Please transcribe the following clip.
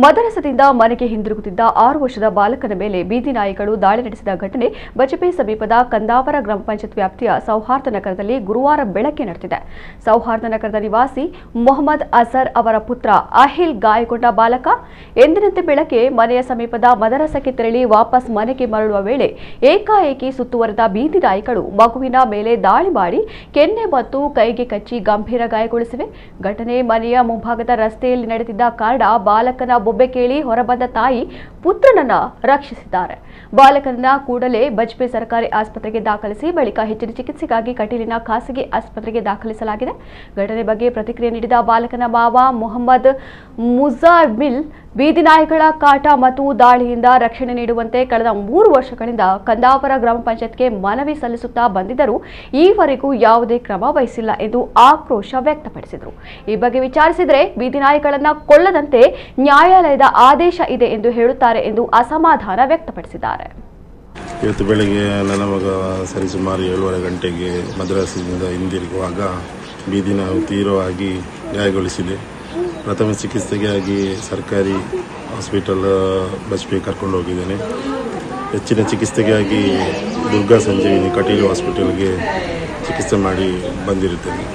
ಮದರಸದಿಂದ ಮನೆಗೆ ಹಿಂದಿರುಗುತ್ತಿದ್ದ 6 ವರ್ಷದ ಬಾಲಕನ ಮೇಲೆ ಬೀದಿ ನಾಯಿಗಳು ದಾಳಿ ನಡೆಸಿದ ಘಟನೆ ಬಜಪೆ ಸಮೀಪದ ಕಂದಾವರ ಗ್ರಾಮ ಪಂಚಾಯತ್ ವ್ಯಾಪ್ತಿಯ ಸೌಹಾರ್ದ ನಗರದಲ್ಲಿ ಗುರುವಾರ ಬೆಳಗ್ಗೆ ನಡೆದಿದೆ. ಸೌಹಾರ್ದ ನಗರದ ನಿವಾಸಿ ಮೊಹಮ್ಮದ್ ಅಜರ್ ಅವರ ಪುತ್ರ ಅಹಿಲ್ ಗಾಯಗೊಂಡ ಬಾಲಕ ಎಂದಿನಂತೆ ಬೆಳಗ್ಗೆ ಮನೆಯ ಸಮೀಪದ ಮದರಸಕ್ಕೆ ತೆರಳಿ ವಾಪಸ್ ಮನೆಗೆ ಮರಳುವ ವೇಳೆ ಏಕಾಏಕಿ ಸುತ್ತುವರೆದ ಬೀದಿ ನಾಯಿಗಳು ಮಗುವಿನ ಮೇಲೆ ದಾಳಿ ಮಾಡಿ ಕೆನ್ನೆ ಮತ್ತು ಕೈಗೆ ಕಚ್ಚಿ ಗಂಭೀರ ಗಾಯಗೊಳಿಸಿವೆ. ಘಟನೆ ಮನೆಯ ಮುಂಭಾಗದ ರಸ್ತೆಯಲ್ಲಿ ನಡೆದಿದ್ದ ಕಾರಣ ಬಾಲಕನ ಬೊಬ್ಬೆ ಕೇಳಿ ಹೊರಬಂದ ತಾಯಿ ಪುತ್ರನನ್ನ ರಕ್ಷಿಸಿದ್ದಾರೆ. ಬಾಲಕನನ್ನ ಕೂಡಲೇ ಬಜಪೆ ಸರ್ಕಾರಿ ಆಸ್ಪತ್ರೆಗೆ ದಾಖಲಿಸಿ ಬಳಿಕ ಹೆಚ್ಚಿನ ಚಿಕಿತ್ಸೆಗಾಗಿ ಕಟೀಲಿನ ಖಾಸಗಿ ಆಸ್ಪತ್ರೆಗೆ ದಾಖಲಿಸಲಾಗಿದೆ. ಘಟನೆ ಬಗ್ಗೆ ಪ್ರತಿಕ್ರಿಯೆ ನೀಡಿದ ಬಾಲಕನ ಮಾವ ಮೊಹಮ್ಮದ್ ಮುಜಾಮಿಲ್ ಬೀದಿ ನಾಯಿಗಳ ಕಾಟ ಮತ್ತು ದಾಳಿಯಿಂದ ರಕ್ಷಣೆ ನೀಡುವಂತೆ ಕಳೆದ 3 ವರ್ಷಗಳಿಂದ ಕಂದಾವರ ಗ್ರಾಮ ಪಂಚಾಯತ್ಗೆ ಮನವಿ ಸಲ್ಲಿಸುತ್ತಾ ಬಂದಿದ್ದರೂ ಈವರೆಗೂ ಯಾವುದೇ ಕ್ರಮ ವಹಿಸಿಲ್ಲ ಎಂದು ಆಕ್ರೋಶ ವ್ಯಕ್ತಪಡಿಸಿದರು. ಈ ಬಗ್ಗೆ ವಿಚಾರಿಸಿದರೆ ಬೀದಿ ನಾಯಿಗಳನ್ನು ಕೊಲ್ಲದಂತೆ ನ್ಯಾಯಾಲಯದ ಆದೇಶ ಇದೆ ಎಂದು ಹೇಳುತ್ತಾರೆ ಎಂದು ಅಸಮಾಧಾನ ವ್ಯಕ್ತಪಡಿಸಿದ್ದಾರೆ. ಇವತ್ತು ಬೆಳಗ್ಗೆ ನನ್ನ ಮಗ ಸರಿಸುಮಾರು 7:30 ಗಂಟೆಗೆ ಮದ್ರಾಸಿನಿಂದ ಹಿಂದಿರುಗುವಾಗ ಬೀದಿ ನಾಯಿ ತೀವ್ರವಾಗಿ ಗಾಯಗೊಳಿಸಿದೆ. ಪ್ರಥಮ ಚಿಕಿತ್ಸೆಗಾಗಿ ಸರ್ಕಾರಿ ಹಾಸ್ಪಿಟಲ್ ಬಜಪೆ ಕರ್ಕೊಂಡು ಹೋಗಿದ್ದೇನೆ. ಹೆಚ್ಚಿನ ಚಿಕಿತ್ಸೆಗಾಗಿ ದುರ್ಗಾ ಸಂಜೀವಿನಿ ಕಟೀಲು ಹಾಸ್ಪಿಟಲ್ಗೆ ಚಿಕಿತ್ಸೆ ಮಾಡಿ ಬಂದಿರುತ್ತೇನೆ.